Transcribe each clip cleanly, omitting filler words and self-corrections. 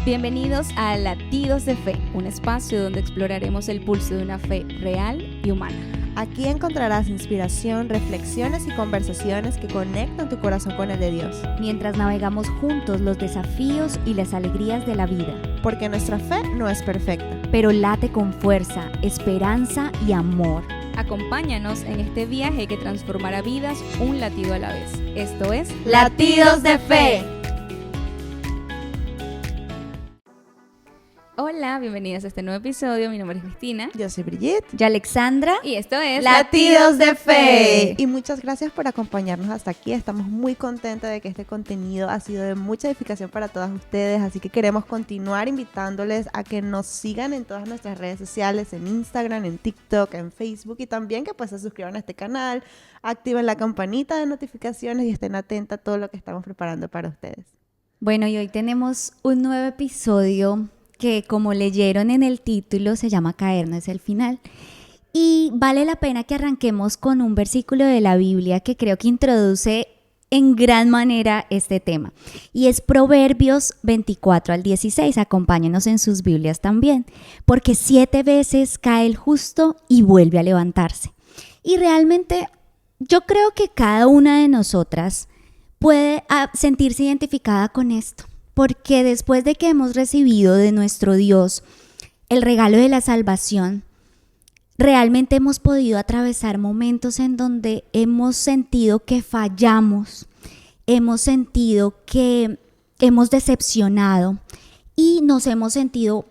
Bienvenidos a Latidos de Fe, un espacio donde exploraremos el pulso de una fe real y humana. Aquí encontrarás inspiración, reflexiones y conversaciones que conectan tu corazón con el de Dios. Mientras navegamos juntos los desafíos y las alegrías de la vida. Porque nuestra fe no es perfecta, pero late con fuerza, esperanza y amor. Acompáñanos en este viaje que transformará vidas un latido a la vez. Esto es Latidos de Fe. Hola, bienvenidos a este nuevo episodio. Mi nombre es Cristina. Yo soy Brigitte. Yo Alexandra. Y esto es Latidos de Fe. Y muchas gracias por acompañarnos hasta aquí. Estamos muy contentas de que este contenido ha sido de mucha edificación para todas ustedes. Así que queremos continuar invitándoles a que nos sigan en todas nuestras redes sociales, en Instagram, en TikTok, en Facebook. Y también que pues se suscriban a este canal, activen la campanita de notificaciones y estén atentos a todo lo que estamos preparando para ustedes. Bueno, y hoy tenemos un nuevo episodio que, como leyeron en el título, se llama Caer no es el final. Y vale la pena que arranquemos con un versículo de la Biblia que creo que introduce en gran manera este tema. Y es Proverbios 24 al 16. Acompáñenos en sus Biblias también. Porque 7 veces cae el justo y vuelve a levantarse. Y realmente yo creo que cada una de nosotras puede sentirse identificada con esto. Porque después de que hemos recibido de nuestro Dios el regalo de la salvación, realmente hemos podido atravesar momentos en donde hemos sentido que fallamos, hemos sentido que hemos decepcionado y nos hemos sentido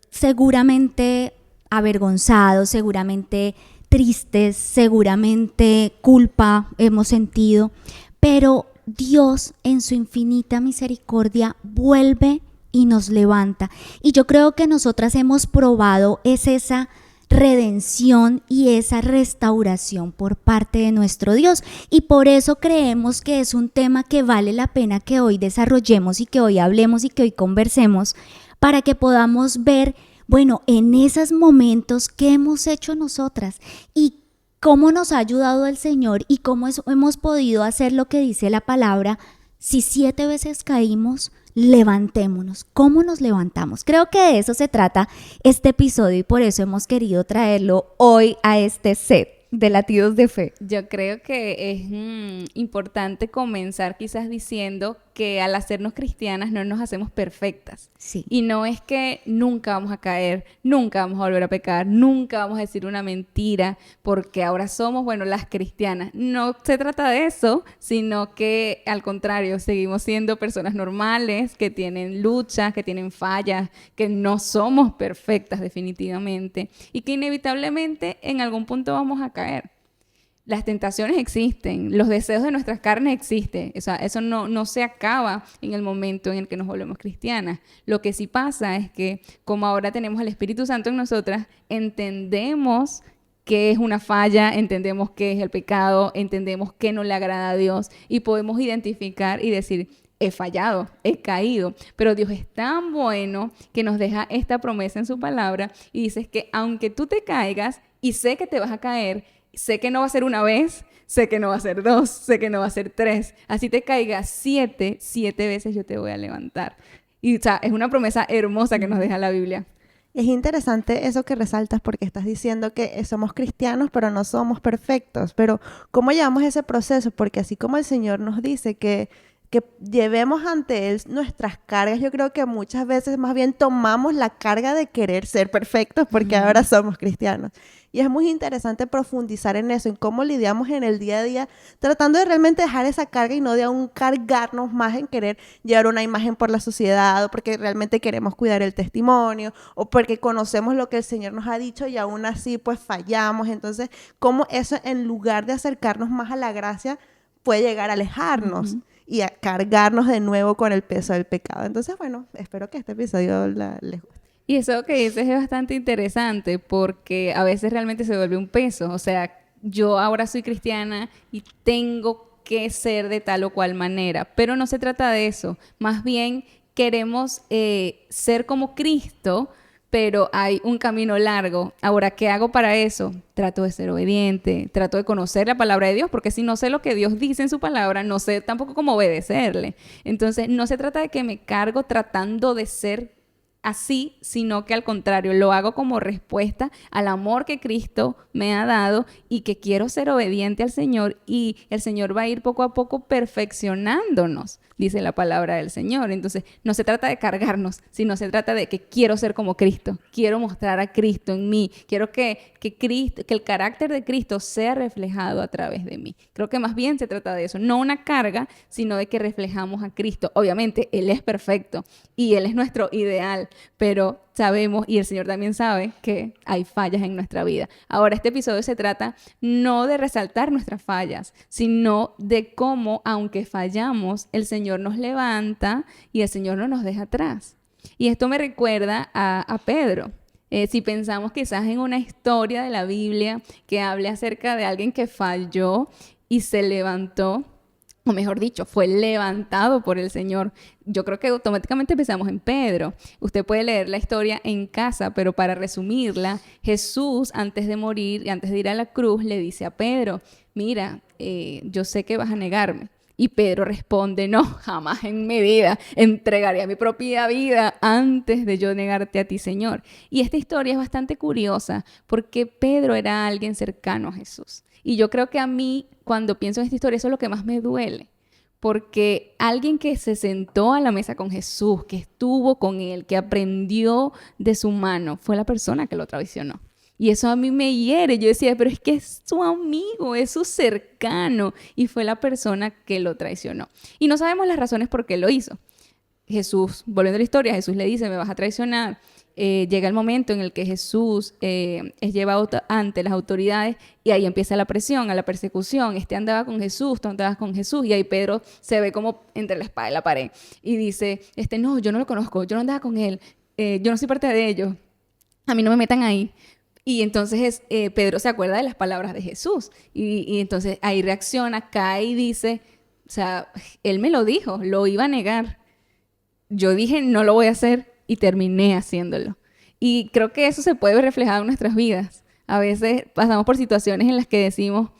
seguramente avergonzados, seguramente tristes, seguramente culpa hemos sentido, pero Dios en su infinita misericordia vuelve y nos levanta. Y yo creo que nosotras hemos probado esa redención y esa restauración por parte de nuestro Dios. Y por eso creemos que es un tema que vale la pena que hoy desarrollemos y que hoy hablemos y que hoy conversemos para que podamos ver, bueno, en esos momentos qué hemos hecho nosotras y cómo nos ha ayudado el Señor y cómo hemos podido hacer lo que dice la palabra. Si 7 veces caímos, levantémonos. ¿Cómo nos levantamos? Creo que de eso se trata este episodio y por eso hemos querido traerlo hoy a este set de Latidos de Fe. Yo creo que es importante comenzar quizás diciendo que al hacernos cristianas no nos hacemos perfectas. Sí. Y no es que nunca vamos a caer, nunca vamos a volver a pecar, nunca vamos a decir una mentira, porque ahora somos, bueno, las cristianas. No se trata de eso, sino que al contrario, seguimos siendo personas normales, que tienen luchas, que tienen fallas, que no somos perfectas definitivamente y que inevitablemente en algún punto vamos a caer. Las tentaciones existen, los deseos de nuestras carnes existen, o sea, eso no se acaba en el momento en el que nos volvemos cristianas. Lo que sí pasa es que como ahora tenemos al Espíritu Santo en nosotras, entendemos qué es una falla, entendemos qué es el pecado, entendemos qué no le agrada a Dios y podemos identificar y decir, he fallado, he caído, pero Dios es tan bueno que nos deja esta promesa en su palabra y dice que aunque tú te caigas y sé que te vas a caer, sé que no va a ser una vez, sé que no va a ser 2, sé que no va a ser 3. Así te caigas 7 veces yo te voy a levantar. Y o sea, es una promesa hermosa que nos deja la Biblia. Es interesante eso que resaltas porque estás diciendo que somos cristianos pero no somos perfectos. Pero ¿cómo llevamos ese proceso? Porque así como el Señor nos dice que llevemos ante Él nuestras cargas, yo creo que muchas veces más bien tomamos la carga de querer ser perfectos porque ahora somos cristianos. Y es muy interesante profundizar en eso, en cómo lidiamos en el día a día, tratando de realmente dejar esa carga y no de aún cargarnos más en querer llevar una imagen por la sociedad, o porque realmente queremos cuidar el testimonio, o porque conocemos lo que el Señor nos ha dicho y aún así pues fallamos. Entonces, cómo eso en lugar de acercarnos más a la gracia puede llegar a alejarnos. Y a cargarnos de nuevo con el peso del pecado. Entonces, bueno, espero que este episodio les guste. Y eso que dices es bastante interesante porque a veces realmente se vuelve un peso. O sea, yo ahora soy cristiana y tengo que ser de tal o cual manera. Pero no se trata de eso. Más bien queremos ser como Cristo, pero hay un camino largo. Ahora, ¿qué hago para eso? Trato de ser obediente, trato de conocer la palabra de Dios, porque si no sé lo que Dios dice en su palabra, no sé tampoco cómo obedecerle. Entonces, no se trata de que me cargo tratando de ser así, sino que al contrario, lo hago como respuesta al amor que Cristo me ha dado y que quiero ser obediente al Señor, y el Señor va a ir poco a poco perfeccionándonos, dice la palabra del Señor. Entonces, no se trata de cargarnos, sino se trata de que quiero ser como Cristo, quiero mostrar a Cristo en mí, quiero que Cristo, que el carácter de Cristo sea reflejado a través de mí. Creo que más bien se trata de eso, no una carga, sino de que reflejamos a Cristo. Obviamente, Él es perfecto y Él es nuestro ideal, pero sabemos, y el Señor también sabe, que hay fallas en nuestra vida. Ahora, este episodio se trata no de resaltar nuestras fallas, sino de cómo, aunque fallamos, el Señor nos levanta y el Señor no nos deja atrás. Y esto me recuerda a Pedro. Si pensamos quizás en una historia de la Biblia que hable acerca de alguien que falló y se levantó, o mejor dicho, fue levantado por el Señor, yo creo que automáticamente pensamos en Pedro. Usted puede leer la historia en casa, pero para resumirla, Jesús, antes de morir, antes de ir a la cruz, le dice a Pedro, mira, yo sé que vas a negarme. Y Pedro responde, no, jamás en mi vida entregaré mi propia vida antes de yo negarte a ti, Señor. Y esta historia es bastante curiosa porque Pedro era alguien cercano a Jesús. Y yo creo que a mí, cuando pienso en esta historia, eso es lo que más me duele. Porque alguien que se sentó a la mesa con Jesús, que estuvo con él, que aprendió de su mano, fue la persona que lo traicionó. Y eso a mí me hiere. Yo decía, pero es que es su amigo, es su cercano. Y fue la persona que lo traicionó. Y no sabemos las razones por qué lo hizo. Jesús, volviendo a la historia, Jesús le dice, me vas a traicionar. Llega el momento en el que Jesús es llevado ante las autoridades y ahí empieza la presión, a la persecución. Andaba con Jesús, tú andabas con Jesús, y ahí Pedro se ve como entre la espada y la pared y dice, no, yo no lo conozco, yo no andaba con él, yo no soy parte de ellos, a mí no me metan ahí. Y entonces Pedro se acuerda de las palabras de Jesús y entonces ahí reacciona, cae y dice, o sea, él me lo dijo, lo iba a negar. Yo dije, no lo voy a hacer y terminé haciéndolo. Y creo que eso se puede ver reflejado en nuestras vidas. A veces pasamos por situaciones en las que decimos,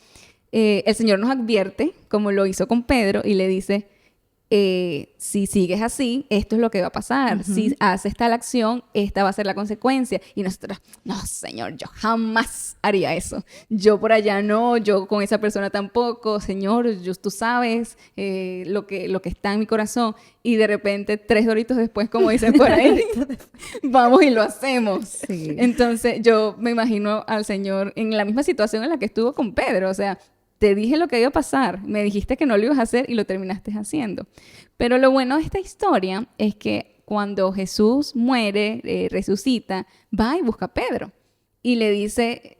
el Señor nos advierte, como lo hizo con Pedro, y le dice, si sigues así, esto es lo que va a pasar. Uh-huh. Si haces tal acción, esta va a ser la consecuencia. Y nosotros, no, Señor, yo jamás haría eso. Yo por allá no, yo con esa persona tampoco. Señor, tú sabes lo que está en mi corazón. Y de repente, 3 doritos después, como dicen por ahí, vamos y lo hacemos. Sí. Entonces, yo me imagino al Señor en la misma situación en la que estuvo con Pedro. O sea, te dije lo que iba a pasar, me dijiste que no lo ibas a hacer y lo terminaste haciendo. Pero lo bueno de esta historia es que cuando Jesús muere, resucita, va y busca a Pedro. Y le dice,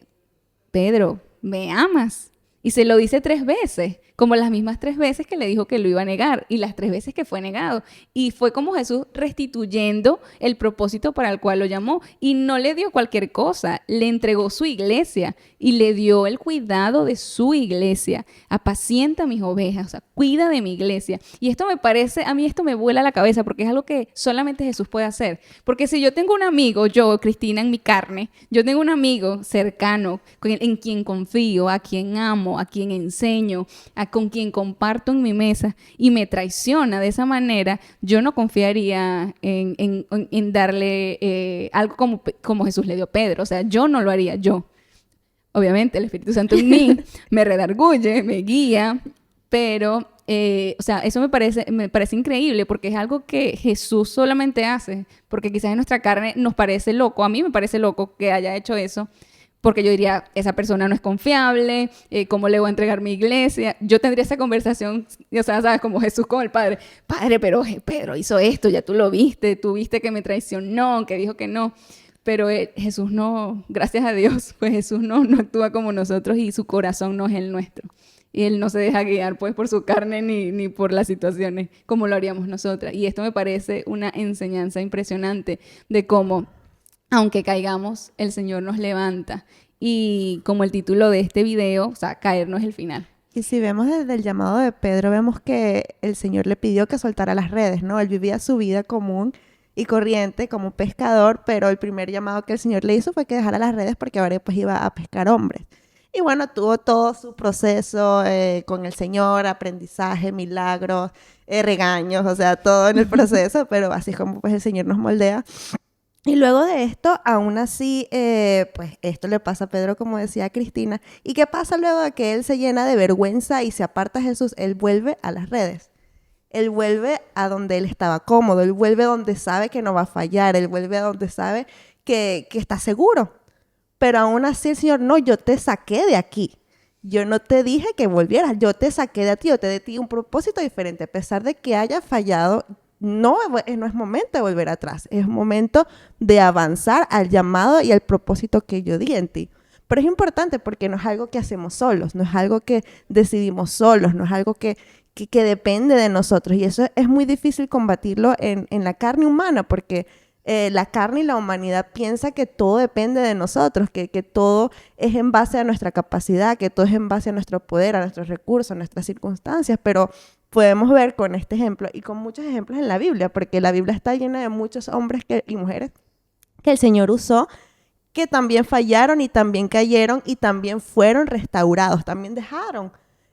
Pedro, ¿me amas? Y se lo dice 3 veces, como las mismas 3 veces que le dijo que lo iba a negar y las 3 veces que fue negado. Y fue como Jesús restituyendo el propósito para el cual lo llamó. Y no le dio cualquier cosa, le entregó su iglesia y le dio el cuidado de su iglesia. Apacienta mis ovejas, o sea, cuida de mi iglesia. Y esto me parece, a mí esto me vuela la cabeza porque es algo que solamente Jesús puede hacer. Porque si yo tengo un amigo, yo, Cristina, en mi carne, yo tengo un amigo cercano en quien confío, a quien amo, a quien enseño, con quien comparto en mi mesa y me traiciona de esa manera, yo no confiaría en darle algo como Jesús le dio a Pedro. O sea, yo no lo haría, yo. Obviamente el Espíritu Santo en mí me redarguye, me guía, pero, o sea, eso me parece increíble porque es algo que Jesús solamente hace, porque quizás en nuestra carne nos parece loco, a mí me parece loco que haya hecho eso, porque yo diría, esa persona no es confiable, ¿cómo le voy a entregar mi iglesia? Yo tendría esa conversación, o sea, ¿sabes? Como Jesús con el Padre. Padre, pero Pedro hizo esto, ya tú lo viste, tú viste que me traicionó, que dijo que no. Pero Jesús no, gracias a Dios, pues Jesús no actúa como nosotros y su corazón no es el nuestro. Y Él no se deja guiar pues por su carne ni por las situaciones como lo haríamos nosotras. Y esto me parece una enseñanza impresionante de cómo, aunque caigamos, el Señor nos levanta. Y como el título de este video, o sea, caer no es el final. Y si vemos desde el llamado de Pedro, vemos que el Señor le pidió que soltara las redes, ¿no? Él vivía su vida común y corriente como pescador, pero el primer llamado que el Señor le hizo fue que dejara las redes porque ahora pues iba a pescar hombres. Y bueno, tuvo todo su proceso con el Señor, aprendizaje, milagros, regaños, o sea, todo en el proceso, pero así es como pues el Señor nos moldea. Y luego de esto, aún así, pues esto le pasa a Pedro, como decía Cristina. ¿Y qué pasa luego de que él se llena de vergüenza y se aparta a Jesús? Él vuelve a las redes. Él vuelve a donde él estaba cómodo. Él vuelve donde sabe que no va a fallar. Él vuelve a donde sabe que está seguro. Pero aún así el Señor, no, yo te saqué de aquí. Yo no te dije que volvieras. Yo te saqué de ti. Yo te di de ti un propósito diferente. A pesar de que haya fallado, no es momento de volver atrás, es momento de avanzar al llamado y al propósito que yo di en ti. Pero es importante porque no es algo que hacemos solos, no es algo que decidimos solos, no es algo que depende de nosotros. Y eso es muy difícil combatirlo en la carne humana porque la carne y la humanidad piensa que todo depende de nosotros, que todo es en base a nuestra capacidad, que todo es en base a nuestro poder, a nuestros recursos, a nuestras circunstancias, pero podemos ver con este ejemplo y con muchos ejemplos en la Biblia, porque la Biblia está llena de muchos hombres y mujeres que el Señor usó, que también fallaron y también cayeron y también fueron restaurados, también dejaron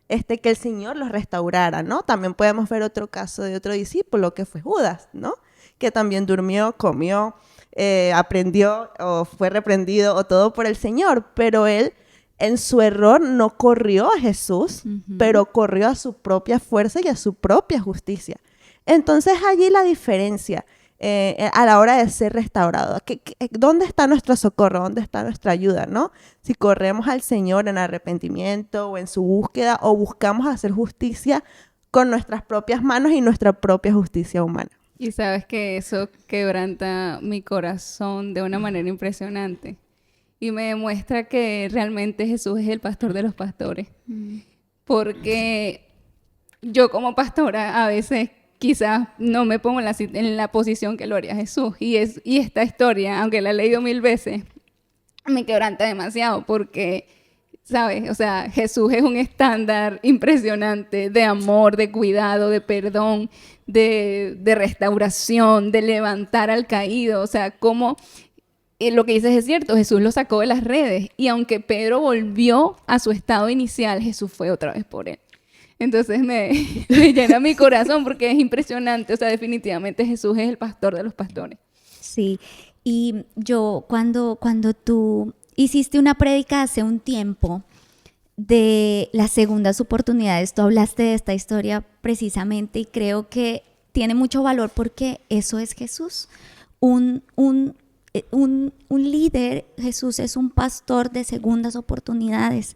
que el Señor los restaurara, ¿no? También podemos ver otro caso de otro discípulo que fue Judas, ¿no? Que también durmió, comió, aprendió o fue reprendido o todo por el Señor, pero él en su error no corrió a Jesús, pero corrió a su propia fuerza y a su propia justicia. Entonces allí la diferencia a la hora de ser restaurado. ¿Dónde está nuestro socorro? ¿Dónde está nuestra ayuda? ¿No? Si corremos al Señor en arrepentimiento o en su búsqueda o buscamos hacer justicia con nuestras propias manos y nuestra propia justicia humana. Y sabes que eso quebranta mi corazón de una manera impresionante. Y me demuestra que realmente Jesús es el pastor de los pastores. Porque yo como pastora a veces quizás no me pongo en la posición que lo haría Jesús. Y esta historia, aunque la he leído 1000 veces, me quebranta demasiado porque, ¿sabes? O sea, Jesús es un estándar impresionante de amor, de cuidado, de perdón, de restauración, de levantar al caído. O sea, como lo que dices es cierto, Jesús lo sacó de las redes y aunque Pedro volvió a su estado inicial, Jesús fue otra vez por él. Entonces me llena mi corazón porque es impresionante. O sea, definitivamente Jesús es el pastor de los pastores. Sí, y yo cuando tú hiciste una prédica hace un tiempo de las segundas oportunidades, tú hablaste de esta historia precisamente y creo que tiene mucho valor porque eso es Jesús, un líder. Jesús es un pastor de segundas oportunidades.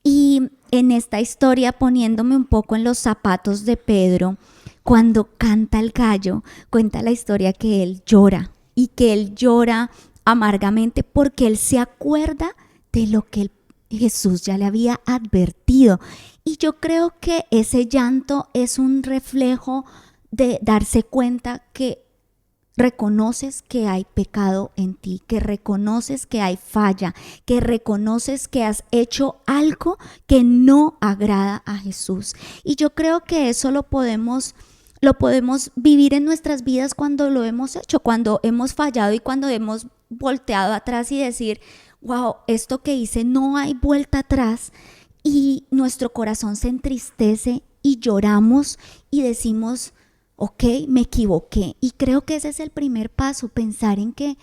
Y en esta historia, poniéndome un poco en los zapatos de Pedro, cuando canta el gallo, cuenta la historia que él llora y que él llora amargamente porque él se acuerda de lo que Jesús ya le había advertido. Y yo creo que ese llanto es un reflejo de darse cuenta que reconoces que hay pecado en ti, que reconoces que hay falla, que reconoces que has hecho algo que no agrada a Jesús. Y yo creo que eso lo podemos vivir en nuestras vidas cuando lo hemos hecho, cuando hemos fallado y cuando hemos volteado atrás y decir, wow, esto que hice no hay vuelta atrás, y nuestro corazón se entristece y lloramos y decimos, ok, me equivoqué. Y creo que ese es el primer paso, pensar en que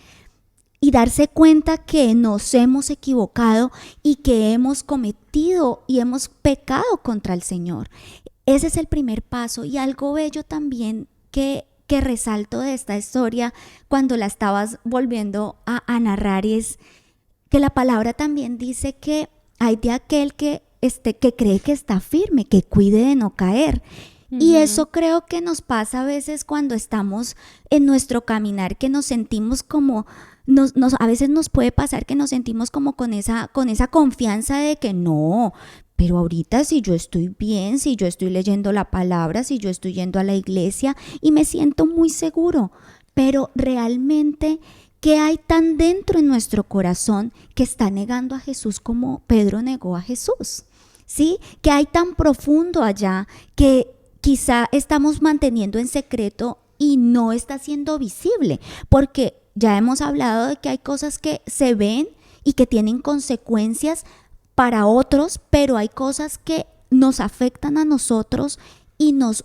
y darse cuenta que nos hemos equivocado y que hemos cometido y hemos pecado contra el Señor. Ese es el primer paso. Y algo bello también que resalto de esta historia cuando la estabas volviendo a narrar es que la palabra también dice que hay de aquel que cree que está firme, que cuide de no caer. Y eso creo que nos pasa a veces cuando estamos en nuestro caminar, que nos sentimos como, a veces nos puede pasar que nos sentimos como con esa confianza de que no, pero ahorita si yo estoy bien, si yo estoy leyendo la palabra, si yo estoy yendo a la iglesia y me siento muy seguro, pero realmente, ¿qué hay tan dentro en nuestro corazón que está negando a Jesús como Pedro negó a Jesús? ¿Sí? ¿Qué hay tan profundo allá que quizá estamos manteniendo en secreto y no está siendo visible, porque ya hemos hablado de que hay cosas que se ven y que tienen consecuencias para otros, pero hay cosas que nos afectan a nosotros y nos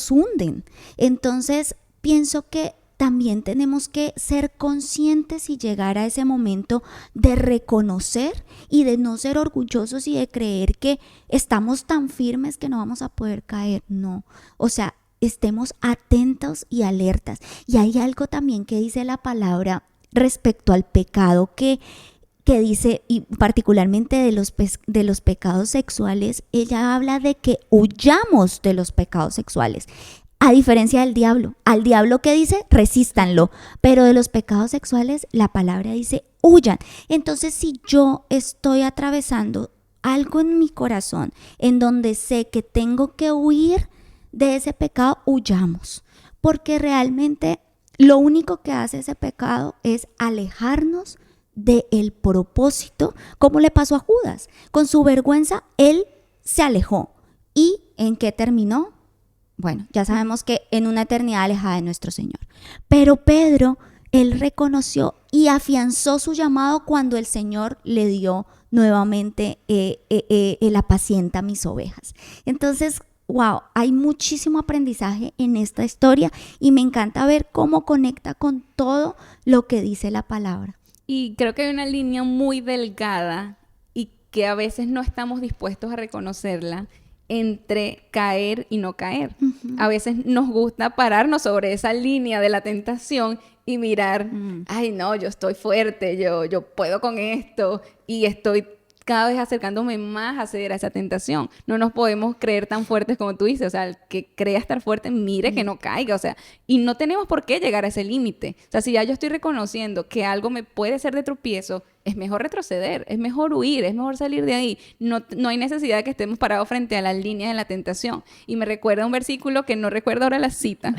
hunden. Entonces, pienso que también tenemos que ser conscientes y llegar a ese momento de reconocer y de no ser orgullosos y de creer que estamos tan firmes que no vamos a poder caer. No, o sea, estemos atentos y alertas. Y hay algo también que dice la palabra respecto al pecado que dice, y particularmente de los pecados sexuales, ella habla de que huyamos de los pecados sexuales. A diferencia del diablo, al diablo que dice, resístanlo, pero de los pecados sexuales la palabra dice, huyan. Entonces, si yo estoy atravesando algo en mi corazón en donde sé que tengo que huir de ese pecado, huyamos, porque realmente lo único que hace ese pecado es alejarnos del propósito, como le pasó a Judas. Con su vergüenza, él se alejó. ¿Y en qué terminó? Bueno, ya sabemos que en una eternidad alejada de nuestro Señor. Pero Pedro, él reconoció y afianzó su llamado cuando el Señor le dio nuevamente el apacienta mis ovejas. Entonces, wow, hay muchísimo aprendizaje en esta historia y me encanta ver cómo conecta con todo lo que dice la palabra. Y creo que hay una línea muy delgada y que a veces no estamos dispuestos a reconocerla entre caer y no caer. Uh-huh. A veces nos gusta pararnos sobre esa línea de la tentación y mirar, ay no, yo estoy fuerte, yo puedo con esto y estoy cada vez acercándome más a ceder a esa tentación. No nos podemos creer tan fuertes como tú dices, o sea, el que crea estar fuerte, mire que no caiga, o sea, y no tenemos por qué llegar a ese límite. O sea, si ya yo estoy reconociendo que algo me puede ser de tropiezo, es mejor retroceder, es mejor huir, es mejor salir de ahí. No hay necesidad de que estemos parados frente a las líneas de la tentación. Y me recuerda un versículo que no recuerdo ahora la cita,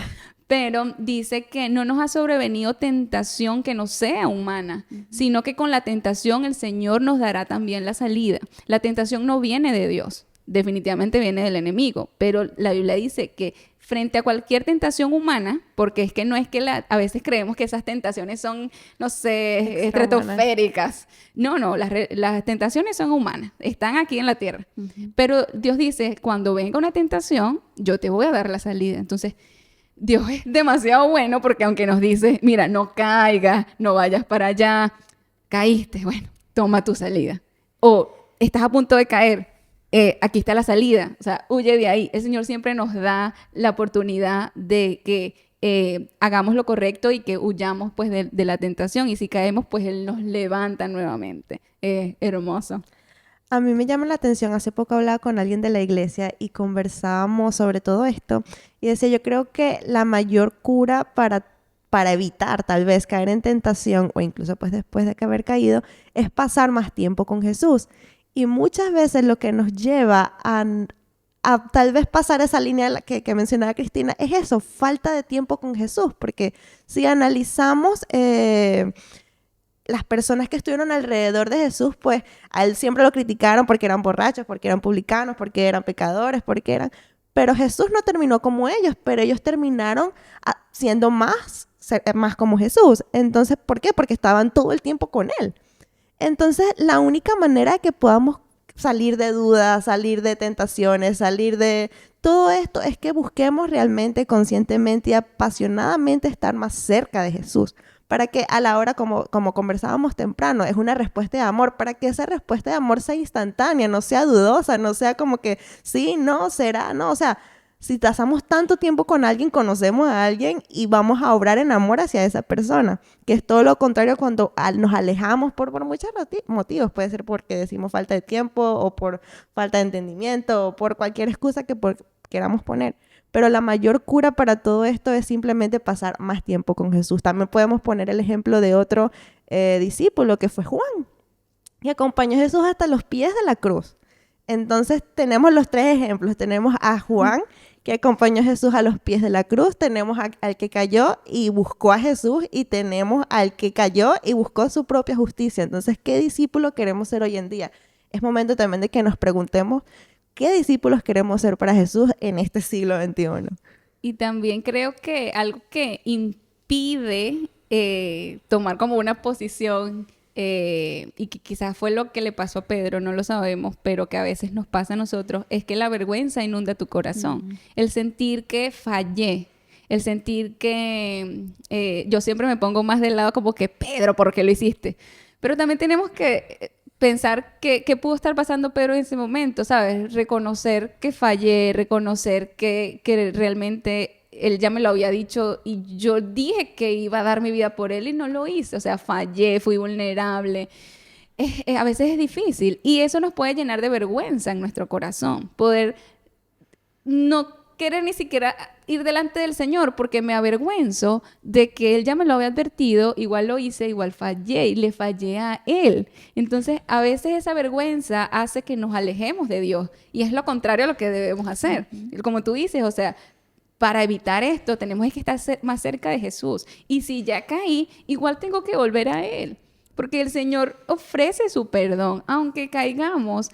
pero dice que no nos ha sobrevenido tentación que no sea humana, sino que con la tentación el Señor nos dará también la salida. La tentación no viene de Dios, definitivamente viene del enemigo, pero la Biblia dice que frente a cualquier tentación humana, porque es que no es que a veces creemos que esas tentaciones son, no sé, estratosféricas. No, las tentaciones son humanas, están aquí en la tierra. Uh-huh. Pero Dios dice, cuando venga una tentación, yo te voy a dar la salida. Entonces, Dios es demasiado bueno porque aunque nos dice, mira, no caigas, no vayas para allá, caíste, bueno, toma tu salida. O estás a punto de caer, aquí está la salida, o sea, huye de ahí. El Señor siempre nos da la oportunidad de que hagamos lo correcto y que huyamos pues de la tentación, y si caemos pues Él nos levanta nuevamente. Hermoso. A mí me llama la atención, hace poco hablaba con alguien de la iglesia y conversábamos sobre todo esto y decía, yo creo que la mayor cura para evitar tal vez caer en tentación o incluso pues después de haber caído es pasar más tiempo con Jesús. Y muchas veces lo que nos lleva a tal vez pasar esa línea que mencionaba Cristina es eso, falta de tiempo con Jesús, porque si analizamos las personas que estuvieron alrededor de Jesús, pues a él siempre lo criticaron porque eran borrachos, porque eran publicanos, porque eran pecadores, pero Jesús no terminó como ellos, pero ellos terminaron siendo más como Jesús. Entonces, ¿por qué? Porque estaban todo el tiempo con él. Entonces, la única manera que podamos salir de dudas, salir de tentaciones, salir de todo esto es que busquemos realmente, conscientemente y apasionadamente estar más cerca de Jesús. Para que a la hora, como conversábamos temprano, es una respuesta de amor, para que esa respuesta de amor sea instantánea, no sea dudosa, no sea como que sí, no, será, no, o sea, si pasamos tanto tiempo con alguien, conocemos a alguien y vamos a obrar en amor hacia esa persona, que es todo lo contrario cuando nos alejamos por muchos motivos, puede ser porque decimos falta de tiempo o por falta de entendimiento o por cualquier excusa que queramos poner. Pero la mayor cura para todo esto es simplemente pasar más tiempo con Jesús. También podemos poner el ejemplo de otro discípulo que fue Juan, que acompañó a Jesús hasta los pies de la cruz. Entonces tenemos los tres ejemplos. Tenemos a Juan, que acompañó a Jesús a los pies de la cruz. Tenemos al que cayó y buscó a Jesús. Y tenemos al que cayó y buscó su propia justicia. Entonces, ¿qué discípulo queremos ser hoy en día? Es momento también de que nos preguntemos ¿qué discípulos queremos ser para Jesús en este siglo XXI? Y también creo que algo que impide tomar como una posición, y que quizás fue lo que le pasó a Pedro, no lo sabemos, pero que a veces nos pasa a nosotros, es que la vergüenza inunda tu corazón. El sentir que fallé, el sentir que yo siempre me pongo más del lado como que Pedro, ¿por qué lo hiciste? Pero también tenemos que pensar qué pudo estar pasando Pedro en ese momento, ¿sabes? Reconocer que fallé, reconocer que realmente él ya me lo había dicho y yo dije que iba a dar mi vida por él y no lo hice. O sea, fallé, fui vulnerable. A veces es difícil y eso nos puede llenar de vergüenza en nuestro corazón. Poder no querer ni siquiera ir delante del Señor porque me avergüenzo de que Él ya me lo había advertido, igual lo hice, igual fallé y le fallé a Él. Entonces, a veces esa vergüenza hace que nos alejemos de Dios y es lo contrario a lo que debemos hacer. Como tú dices, o sea, para evitar esto tenemos que estar más cerca de Jesús. Y si ya caí, igual tengo que volver a Él, porque el Señor ofrece su perdón, aunque caigamos.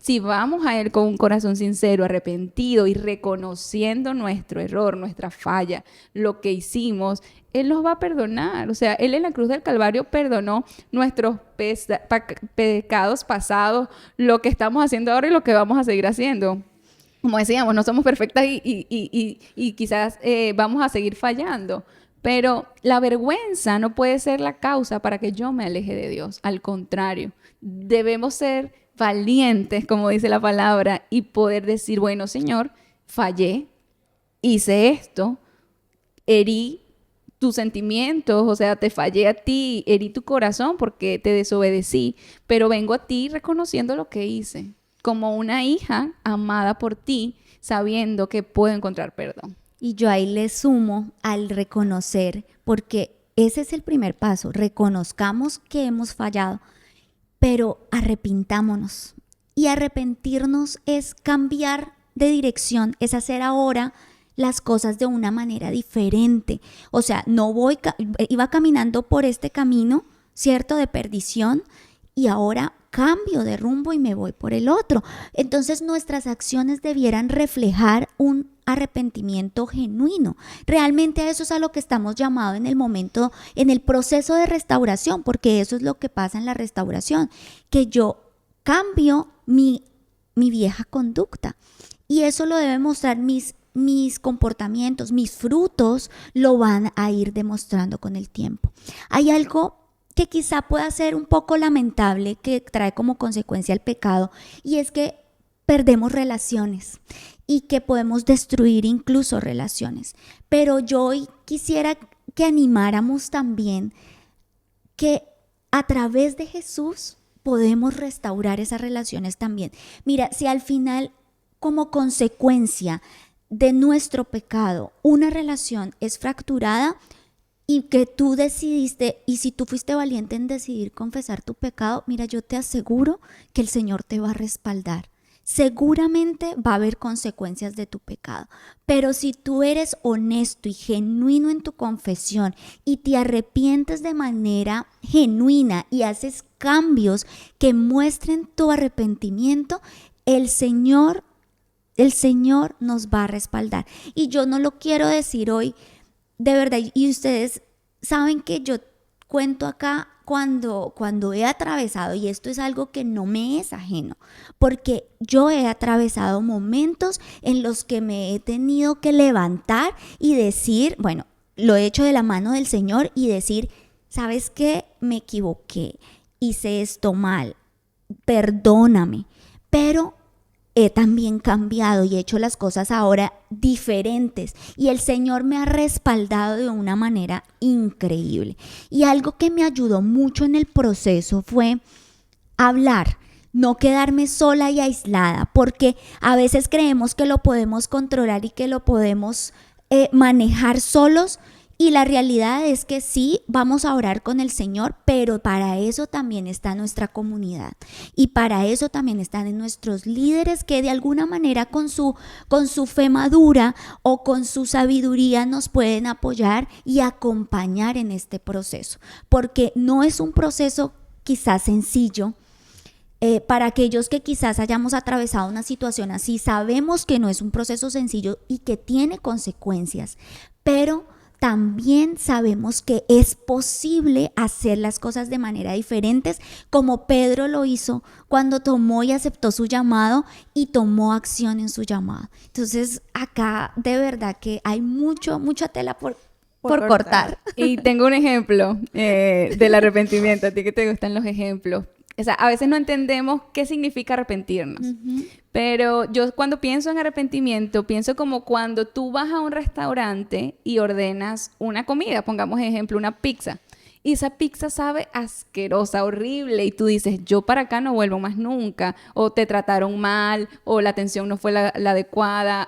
Si vamos a Él con un corazón sincero, arrepentido y reconociendo nuestro error, nuestra falla, lo que hicimos, Él nos va a perdonar. O sea, Él en la cruz del Calvario perdonó nuestros pecados pasados, lo que estamos haciendo ahora y lo que vamos a seguir haciendo. Como decíamos, no somos perfectas y quizás vamos a seguir fallando. Pero la vergüenza no puede ser la causa para que yo me aleje de Dios. Al contrario, debemos ser valientes, como dice la palabra, y poder decir, bueno, Señor, fallé, hice esto, herí tus sentimientos, o sea, te fallé a ti, herí tu corazón porque te desobedecí, pero vengo a ti reconociendo lo que hice, como una hija amada por ti, sabiendo que puedo encontrar perdón. Y yo ahí le sumo al reconocer, porque ese es el primer paso, reconozcamos que hemos fallado, pero arrepintámonos. Y arrepentirnos es cambiar de dirección, es hacer ahora las cosas de una manera diferente. O sea, iba caminando por este camino, ¿cierto?, de perdición, y ahora cambio de rumbo y me voy por el otro. Entonces nuestras acciones debieran reflejar un arrepentimiento genuino. Realmente a eso es a lo que estamos llamados en el proceso de restauración, porque eso es lo que pasa en la restauración, que yo cambio mi vieja conducta y eso lo debe mostrar mis comportamientos, mis frutos lo van a ir demostrando con el tiempo. Hay algo que quizá pueda ser un poco lamentable, que trae como consecuencia el pecado, y es que perdemos relaciones y que podemos destruir incluso relaciones. Pero yo hoy quisiera que animáramos también que a través de Jesús podemos restaurar esas relaciones también. Mira, si al final, como consecuencia de nuestro pecado, una relación es fracturada, y que tú decidiste, y si tú fuiste valiente en decidir confesar tu pecado, mira, yo te aseguro que el Señor te va a respaldar. Seguramente va a haber consecuencias de tu pecado, pero si tú eres honesto y genuino en tu confesión y te arrepientes de manera genuina y haces cambios que muestren tu arrepentimiento, el Señor nos va a respaldar. Y yo no lo quiero decir hoy, de verdad, y ustedes saben que yo cuento acá cuando he atravesado, y esto es algo que no me es ajeno, porque yo he atravesado momentos en los que me he tenido que levantar y decir, bueno, lo he hecho de la mano del Señor y decir, ¿sabes qué? Me equivoqué, hice esto mal, perdóname, pero he también cambiado y he hecho las cosas ahora diferentes y el Señor me ha respaldado de una manera increíble. Y algo que me ayudó mucho en el proceso fue hablar, no quedarme sola y aislada, porque a veces creemos que lo podemos controlar y que lo podemos manejar solos. Y la realidad es que sí, vamos a orar con el Señor, pero para eso también está nuestra comunidad. Y para eso también están nuestros líderes que de alguna manera con su fe madura o con su sabiduría nos pueden apoyar y acompañar en este proceso. Porque no es un proceso quizás sencillo. Para aquellos que quizás hayamos atravesado una situación así, sabemos que no es un proceso sencillo y que tiene consecuencias, pero también sabemos que es posible hacer las cosas de manera diferentes, como Pedro lo hizo cuando tomó y aceptó su llamado y tomó acción en su llamado. Entonces, acá de verdad que hay mucha tela por cortar. Y tengo un ejemplo del arrepentimiento. A ti que te gustan los ejemplos. O sea, a veces no entendemos qué significa arrepentirnos. Pero yo cuando pienso en arrepentimiento, pienso como cuando tú vas a un restaurante y ordenas una comida, pongamos ejemplo, una pizza. Y esa pizza sabe asquerosa, horrible, y tú dices, yo para acá no vuelvo más nunca, o te trataron mal, o la atención no fue la adecuada,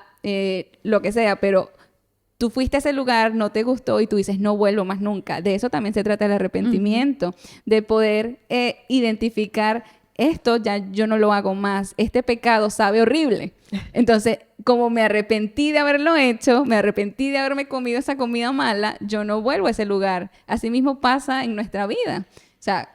lo que sea, pero tú fuiste a ese lugar, no te gustó y tú dices, no vuelvo más nunca. De eso también se trata el arrepentimiento, de poder identificar esto ya yo no lo hago más, este pecado sabe horrible. Entonces, como me arrepentí de haberlo hecho, me arrepentí de haberme comido esa comida mala, yo no vuelvo a ese lugar. Así mismo pasa en nuestra vida. O sea,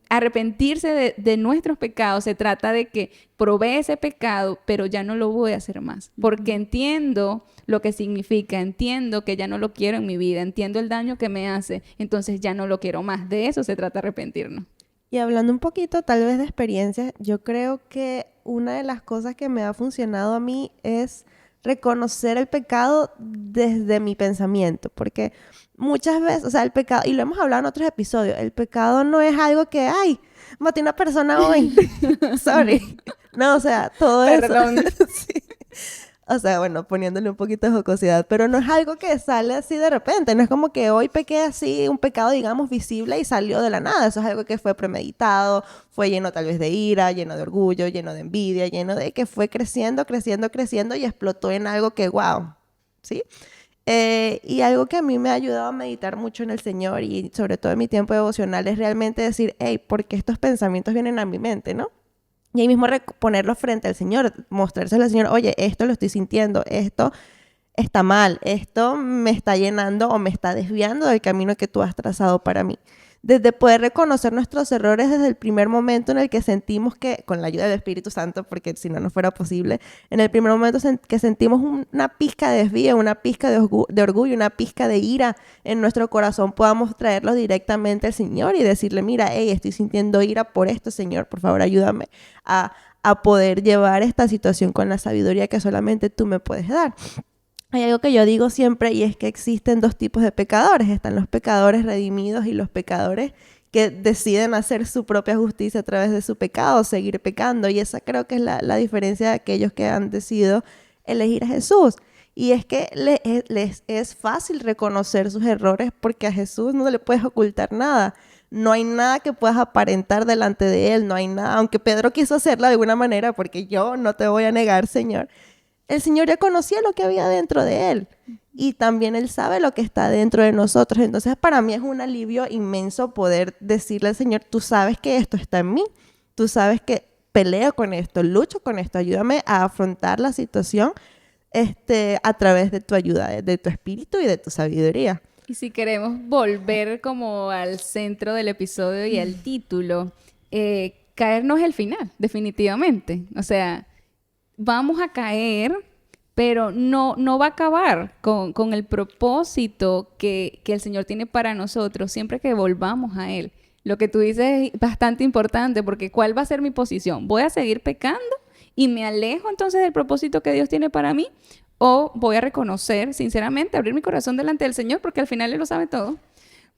arrepentirse de nuestros pecados se trata de que probé ese pecado, pero ya no lo voy a hacer más, porque entiendo lo que significa, entiendo que ya no lo quiero en mi vida, entiendo el daño que me hace, entonces ya no lo quiero más. De eso se trata arrepentirnos. Y hablando un poquito tal vez de experiencias, yo creo que una de las cosas que me ha funcionado a mí es reconocer el pecado desde mi pensamiento, porque muchas veces, o sea, el pecado, y lo hemos hablado en otros episodios, el pecado no es algo que, ay, maté a una persona hoy, sorry, no, o sea, todo Perdón. eso, sí. O sea, bueno, poniéndole un poquito de jocosidad, pero no es algo que sale así de repente, no es como que hoy pequé así, un pecado, digamos, visible y salió de la nada, eso es algo que fue premeditado, fue lleno tal vez de ira, lleno de orgullo, lleno de envidia, lleno de que fue creciendo y explotó en algo que, wow, ¿sí? Y algo que a mí me ha ayudado a meditar mucho en el Señor y sobre todo en mi tiempo devocional es realmente decir, hey, ¿por qué estos pensamientos vienen a mi mente, no? Y ahí mismo ponerlo frente al Señor, mostrárselo al Señor, oye, esto lo estoy sintiendo, esto está mal, esto me está llenando o me está desviando del camino que tú has trazado para mí. Desde poder reconocer nuestros errores desde el primer momento en el que sentimos que, con la ayuda del Espíritu Santo, porque si no, no fuera posible, en el primer momento que sentimos una pizca de desvío, una pizca de orgullo, una pizca de ira en nuestro corazón, podamos traerlo directamente al Señor y decirle, mira, hey, estoy sintiendo ira por esto, Señor, por favor, ayúdame a poder llevar esta situación con la sabiduría que solamente tú me puedes dar. Hay algo que yo digo siempre y es que existen dos tipos de pecadores. Están los pecadores redimidos y los pecadores que deciden hacer su propia justicia a través de su pecado, seguir pecando. Y esa creo que es la diferencia de aquellos que han decidido elegir a Jesús. Y es que les es fácil reconocer sus errores porque a Jesús no le puedes ocultar nada. No hay nada que puedas aparentar delante de Él, no hay nada. Aunque Pedro quiso hacerlo de alguna manera, porque yo no te voy a negar, Señor. El Señor ya conocía lo que había dentro de Él y también Él sabe lo que está dentro de nosotros. Entonces, para mí es un alivio inmenso poder decirle al Señor, tú sabes que esto está en mí, tú sabes que peleo con esto, lucho con esto, ayúdame a afrontar la situación a través de tu ayuda, de tu espíritu y de tu sabiduría. Y si queremos volver como al centro del episodio y al título, caer no es el final, definitivamente. O sea, vamos a caer, pero no va a acabar con el propósito que el Señor tiene para nosotros siempre que volvamos a Él. Lo que tú dices es bastante importante porque ¿cuál va a ser mi posición? ¿Voy a seguir pecando y me alejo entonces del propósito que Dios tiene para mí? ¿O voy a reconocer, sinceramente, abrir mi corazón delante del Señor porque al final Él lo sabe todo?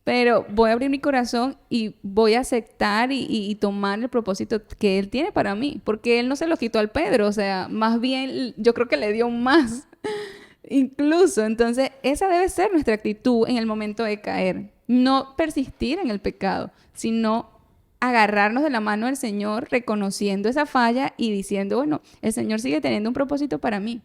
Pero voy a abrir mi corazón y voy a aceptar y tomar el propósito que Él tiene para mí. Porque Él no se lo quitó al Pedro. O sea, más bien yo creo que le dio más. Incluso. Entonces, esa debe ser nuestra actitud en el momento de caer. No persistir en el pecado, sino agarrarnos de la mano del Señor, reconociendo esa falla y diciendo, bueno, el Señor sigue teniendo un propósito para mí.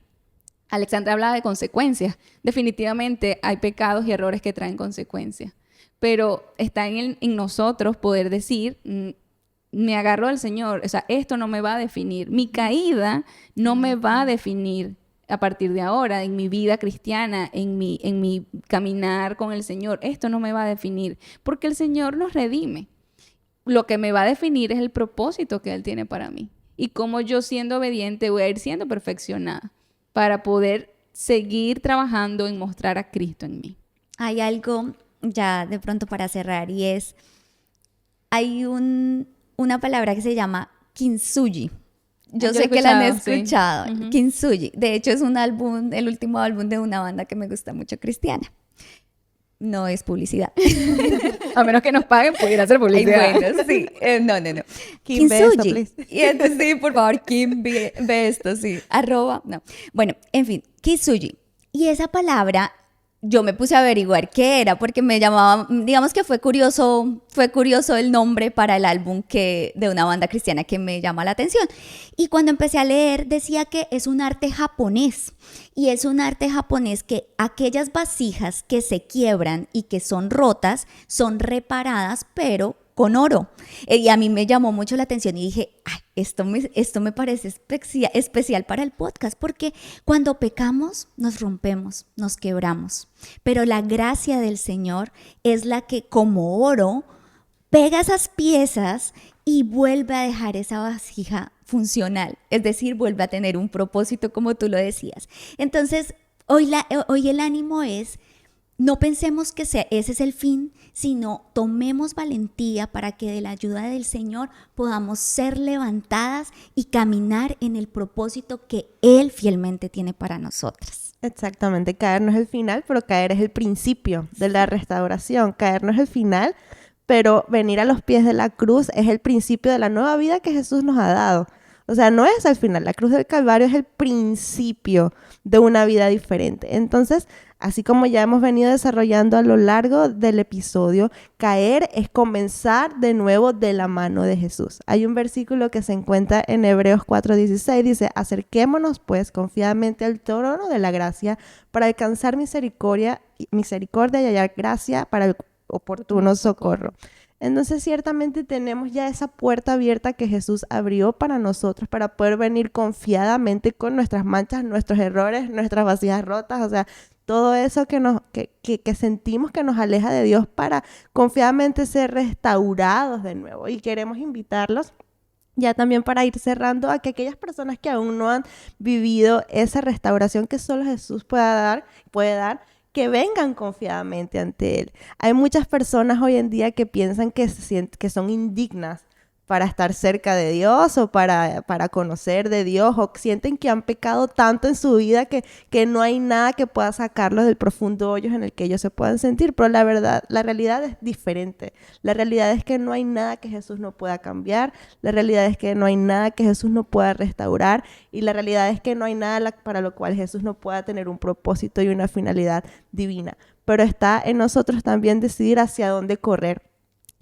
Alexandra hablaba de consecuencias. Definitivamente hay pecados y errores que traen consecuencias. Pero está en nosotros poder decir, me agarro al Señor, o sea, esto no me va a definir. Mi caída no me va a definir a partir de ahora, en mi vida cristiana, en mi caminar con el Señor. Esto no me va a definir, porque el Señor nos redime. lo que me va a definir es el propósito que Él tiene para mí. Y cómo yo, siendo obediente, voy a ir siendo perfeccionada para poder seguir trabajando en mostrar a Cristo en mí. Hay algo ya de pronto para cerrar y es, hay una palabra que se llama kintsugi. Yo sé que la han escuchado, sí. Kintsugi. De hecho, es un álbum, el último álbum de una banda que me gusta mucho, cristiana. No es publicidad. A menos que nos paguen, pudiera ser publicidad. Ay, bueno, sí. No. Kim, ve esto, please. Y entonces, sí, por favor, Kim, ve esto, sí. @ no. Bueno, en fin, kintsugi. Y esa palabra, yo me puse a averiguar qué era, porque me llamaba, digamos que fue curioso el nombre para el álbum de una banda cristiana que me llama la atención. Y cuando empecé a leer, decía que es un arte japonés. Y es un arte japonés que aquellas vasijas que se quiebran y que son rotas son reparadas, pero con oro. Y a mí me llamó mucho la atención y dije, ay, esto me parece especial para el podcast, porque cuando pecamos nos rompemos, nos quebramos. Pero la gracia del Señor es la que, como oro, pega esas piezas y vuelve a dejar esa vasija funcional, es decir, vuelve a tener un propósito, como tú lo decías. Entonces, hoy el ánimo es, no pensemos que ese es el fin, sino tomemos valentía para que de la ayuda del Señor podamos ser levantadas y caminar en el propósito que Él fielmente tiene para nosotras. Exactamente, caer no es el final, pero caer es el principio de la restauración. Caer no es el final, pero venir a los pies de la cruz es el principio de la nueva vida que Jesús nos ha dado. O sea, no es al final, la cruz del Calvario es el principio de una vida diferente. Entonces, así como ya hemos venido desarrollando a lo largo del episodio, caer es comenzar de nuevo de la mano de Jesús. Hay un versículo que se encuentra en Hebreos 4:16, dice, acerquémonos pues confiadamente al trono de la gracia para alcanzar misericordia y hallar gracia para el oportuno socorro. Entonces ciertamente tenemos ya esa puerta abierta que Jesús abrió para nosotros, para poder venir confiadamente con nuestras manchas, nuestros errores, nuestras vasijas rotas, o sea, todo eso que sentimos que nos aleja de Dios, para confiadamente ser restaurados de nuevo. Y queremos invitarlos ya también para ir cerrando a que aquellas personas que aún no han vivido esa restauración que solo Jesús puede dar, que vengan confiadamente ante Él. Hay muchas personas hoy en día que piensan que son indignas para estar cerca de Dios o para conocer de Dios, o sienten que han pecado tanto en su vida que no hay nada que pueda sacarlos del profundo hoyo en el que ellos se puedan sentir. Pero la realidad es diferente. La realidad es que no hay nada que Jesús no pueda cambiar. La realidad es que no hay nada que Jesús no pueda restaurar. Y la realidad es que no hay nada para lo cual Jesús no pueda tener un propósito y una finalidad divina. Pero está en nosotros también decidir hacia dónde correr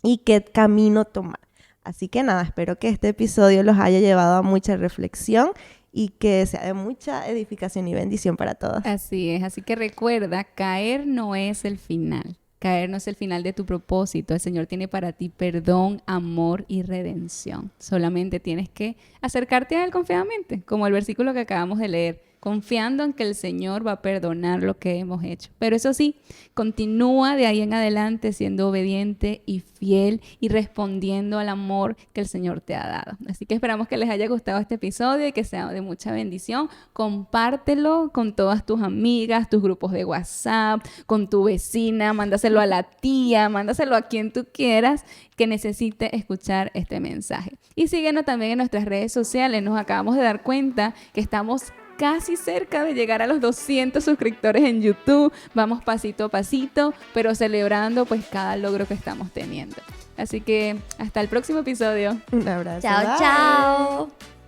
y qué camino tomar. Así que nada, espero que este episodio los haya llevado a mucha reflexión y que sea de mucha edificación y bendición para todos. Así es, así que recuerda, caer no es el final. Caer no es el final de tu propósito. El Señor tiene para ti perdón, amor y redención. Solamente tienes que acercarte a Él confiadamente, como el versículo que acabamos de leer, confiando en que el Señor va a perdonar lo que hemos hecho. Pero eso sí, continúa de ahí en adelante siendo obediente y fiel y respondiendo al amor que el Señor te ha dado. Así que esperamos que les haya gustado este episodio y que sea de mucha bendición. Compártelo con todas tus amigas, tus grupos de WhatsApp, con tu vecina, mándaselo a la tía, mándaselo a quien tú quieras que necesite escuchar este mensaje. Y síguenos también en nuestras redes sociales. Nos acabamos de dar cuenta que estamos casi cerca de llegar a los 200 suscriptores en YouTube. Vamos pasito a pasito, pero celebrando pues cada logro que estamos teniendo. Así que hasta el próximo episodio. Un abrazo. Chao, Bye. chao.